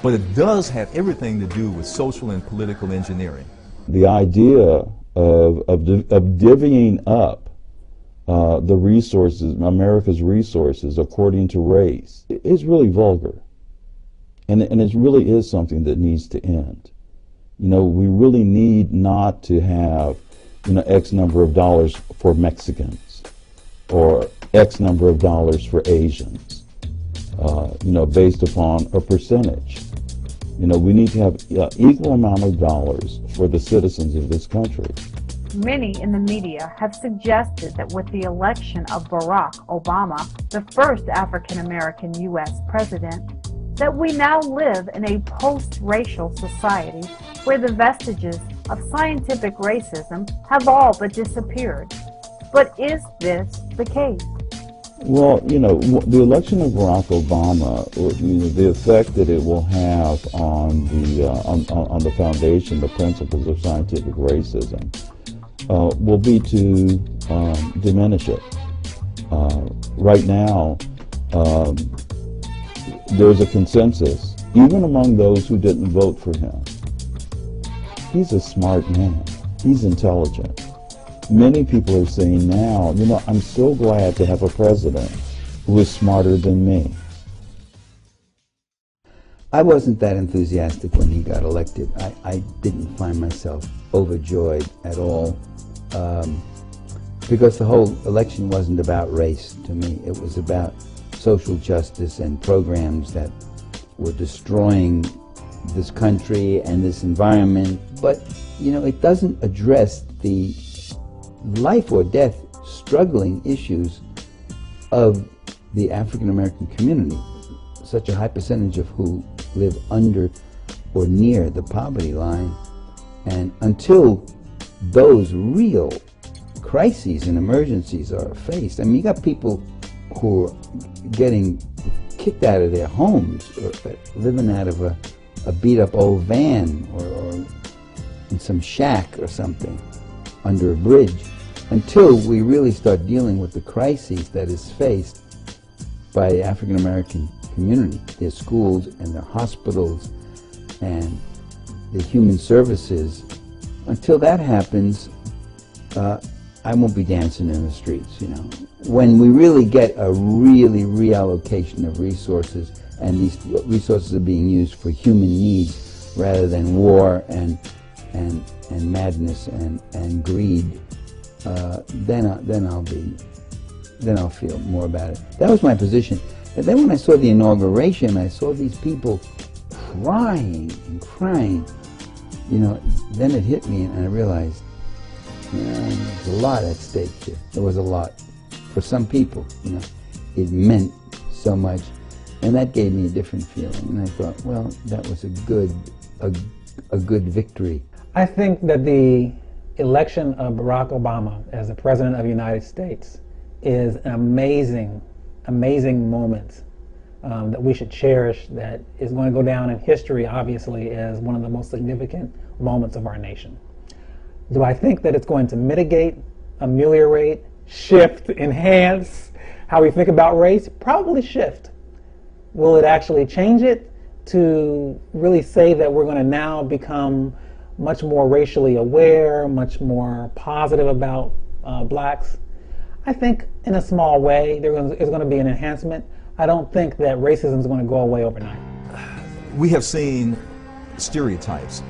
But it does have everything to do with social and political engineering. The idea of divvying up the resources, America's resources, according to race, is really vulgar. And it really is something that needs to end. You know, we really need not to have, you know, X number of dollars for Mexicans or X number of dollars for Asians, you know, based upon a percentage. You know, we need to have equal amount of dollars for the citizens of this country. Many in the media have suggested that with the election of Barack Obama, the first African-American U.S. president, that we now live in a post-racial society where the vestiges of scientific racism have all but disappeared. But is this the case? Well, you know, the election of Barack Obama, you know, the effect that it will have on the foundation, the principles of scientific racism, will be to diminish it. Right now, there's a consensus, even among those who didn't vote for him. He's a smart man. He's intelligent. Many people are saying now, you know, I'm so glad to have a president who is smarter than me. I wasn't that enthusiastic when he got elected. I didn't find myself overjoyed at all, because the whole election wasn't about race to me. It was about social justice and programs that were destroying this country and this environment. But, you know, it doesn't address the life or death struggling issues of the African American community, such a high percentage of who live under or near the poverty line. And until those real crises and emergencies are faced, I mean, you got people who are getting kicked out of their homes or living out of a beat-up old van or in some shack or something under a bridge, until we really start dealing with the crises that is faced by the African American community, their schools and their hospitals and the human services. Until that happens, I won't be dancing in the streets, you know. When we really get a really reallocation of resources, and these resources are being used for human needs rather than war and madness and greed, then I'll feel more about it. That was my position. And then when I saw the inauguration, I saw these people crying and crying. You know, then it hit me, and I realized, there's a lot at stake here. There was a lot for some people. You know, it meant so much, and that gave me a different feeling. And I thought, well, that was a good victory. I think that the election of Barack Obama as the President of the United States is an amazing, amazing moment that we should cherish, that is going to go down in history, obviously, as one of the most significant moments of our nation. Do I think that it's going to mitigate, ameliorate, shift, enhance how we think about race? Probably shift. Will it actually change it to really say that we're going to now become much more racially aware, much more positive about blacks? I think in a small way there's going to be an enhancement. I don't think that racism is going to go away overnight. We have seen stereotypes.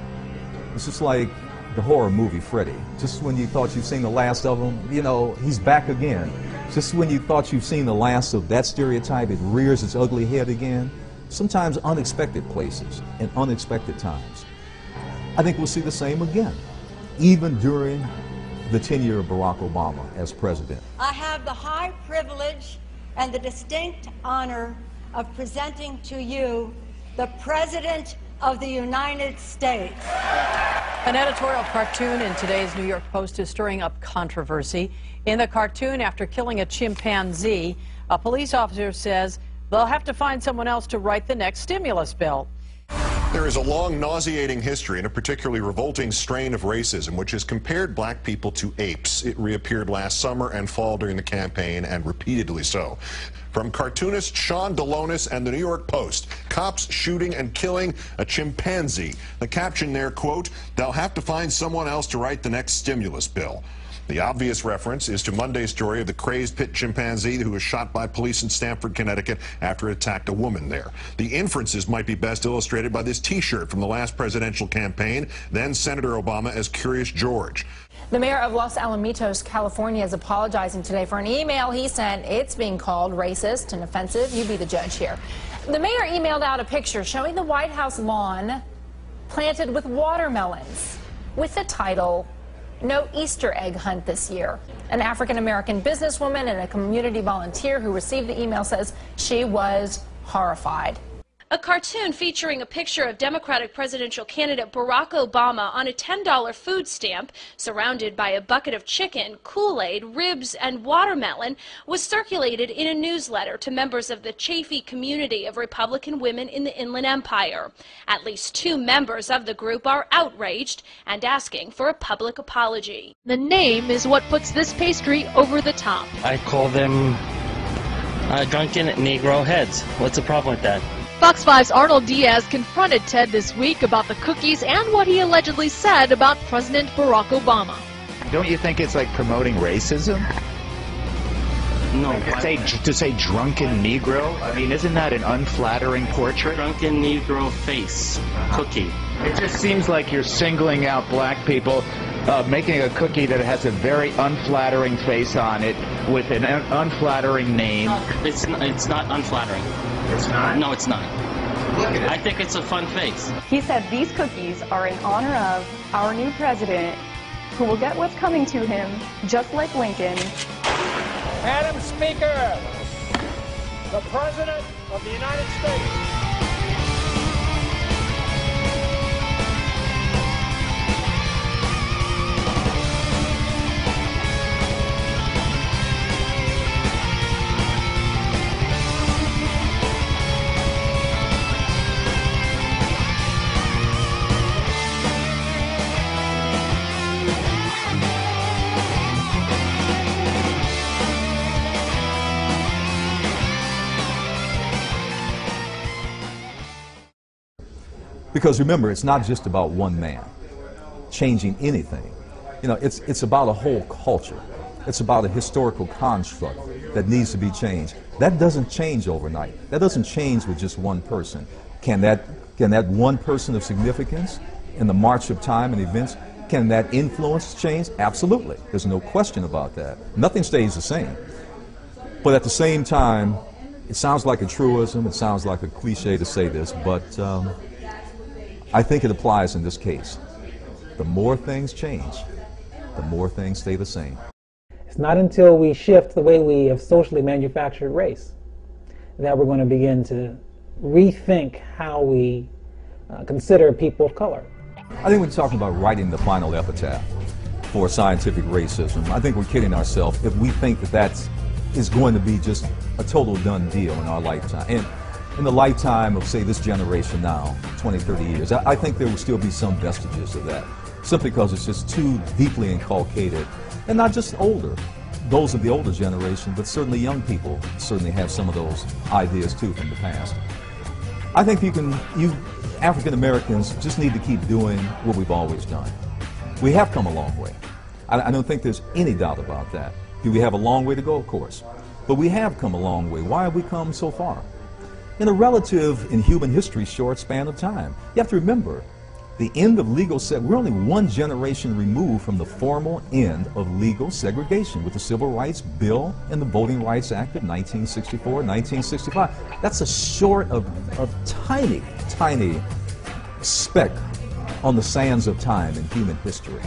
It's just like the horror movie Freddy. Just when you thought you've seen the last of him, you know, he's back again. Just when you thought you've seen the last of that stereotype, it rears its ugly head again. Sometimes unexpected places and unexpected times. I think we'll see the same again, even during the tenure of Barack Obama as president. I have the high privilege and the distinct honor of presenting to you the President of the United States. An editorial cartoon in today's New York Post is stirring up controversy. In the cartoon, after killing a chimpanzee, a police officer says they'll have to find someone else to write the next stimulus bill. There is a long, nauseating history and a particularly revolting strain of racism which has compared black people to apes. It reappeared last summer and fall during the campaign, and repeatedly so. From cartoonist Sean Dalonis and the New York Post, cops shooting and killing a chimpanzee. The caption there, quote, "They'll have to find someone else to write the next stimulus bill." The obvious reference is to Monday's story of the crazed pit chimpanzee who was shot by police in Stamford, Connecticut after it attacked a woman there. The inferences might be best illustrated by this T-shirt from the last presidential campaign, then Senator Obama as Curious George. The mayor of Los Alamitos, California, is apologizing today for an email he sent. It's being called racist and offensive. You be the judge here. The mayor emailed out a picture showing the White House lawn planted with watermelons with the title, "No Easter egg hunt this year." An African-American businesswoman and a community volunteer who received the email says she was horrified. A cartoon featuring a picture of Democratic presidential candidate Barack Obama on a $10 food stamp, surrounded by a bucket of chicken, Kool-Aid, ribs, and watermelon, was circulated in a newsletter to members of the Chaffee community of Republican women in the Inland Empire. At least 2 members of the group are outraged and asking for a public apology. The name is what puts this pastry over the top. I call them drunken Negro heads. What's the problem with that? Fox 5's Arnold Diaz confronted Ted this week about the cookies and what he allegedly said about President Barack Obama. Don't you think it's like promoting racism? No. To say drunken Negro? I mean, isn't that an unflattering portrait? Drunken Negro face cookie. It just seems like you're singling out black people, making a cookie that has a very unflattering face on it with an unflattering name. It's not unflattering. It's not? No, it's not. Look at it. I think it's a fun face. He said these cookies are in honor of our new president, who will get what's coming to him, just like Lincoln. Madam Speaker, the President of the United States. Because remember, it's not just about one man changing anything. You know, it's about a whole culture. It's about a historical construct that needs to be changed. That doesn't change overnight. That doesn't change with just one person. Can that one person of significance in the march of time and events, can that influence change? Absolutely. There's no question about that. Nothing stays the same. But at the same time, it sounds like a truism, it sounds like a cliche to say this, but I think it applies in this case. The more things change, the more things stay the same. It's not until we shift the way we have socially manufactured race that we're going to begin to rethink how we consider people of color. I think when talking about writing the final epitaph for scientific racism, I think we're kidding ourselves if we think that is going to be just a total done deal in our lifetime. And in the lifetime of, say, this generation now, 20, 30 years, I think there will still be some vestiges of that, simply because it's just too deeply inculcated. And not just older, those of the older generation, but certainly young people certainly have some of those ideas too from the past. I think you African Americans just need to keep doing what we've always done. We have come a long way. I don't think there's any doubt about that. Do we have a long way to go? Of course. But we have come a long way. Why have we come so far? In a relative, in human history, short span of time. You have to remember, the end of legal segregation, we're only one generation removed from the formal end of legal segregation with the Civil Rights Bill and the Voting Rights Act of 1964, 1965. That's a short of tiny, tiny speck on the sands of time in human history.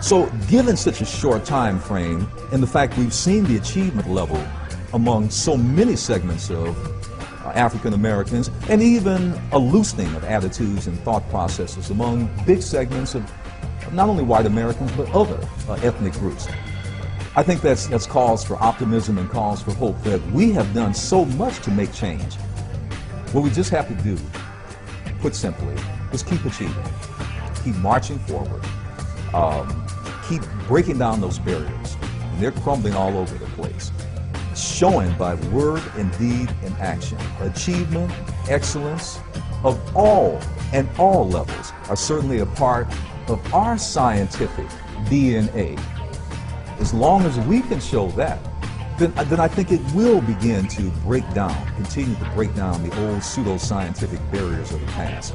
So given such a short time frame and the fact we've seen the achievement level among so many segments of African Americans, and even a loosening of attitudes and thought processes among big segments of not only white Americans but other ethnic groups. I think that's cause for optimism and cause for hope that we have done so much to make change. What we just have to do, put simply, Just keep achieving. Keep marching forward. Keep breaking down those barriers. And they're crumbling all over the place. Showing by word and deed and action. Achievement, excellence of all and all levels are certainly a part of our scientific DNA. As long as we can show that, then I think it will begin to break down, continue to break down the old pseudo-scientific barriers of the past.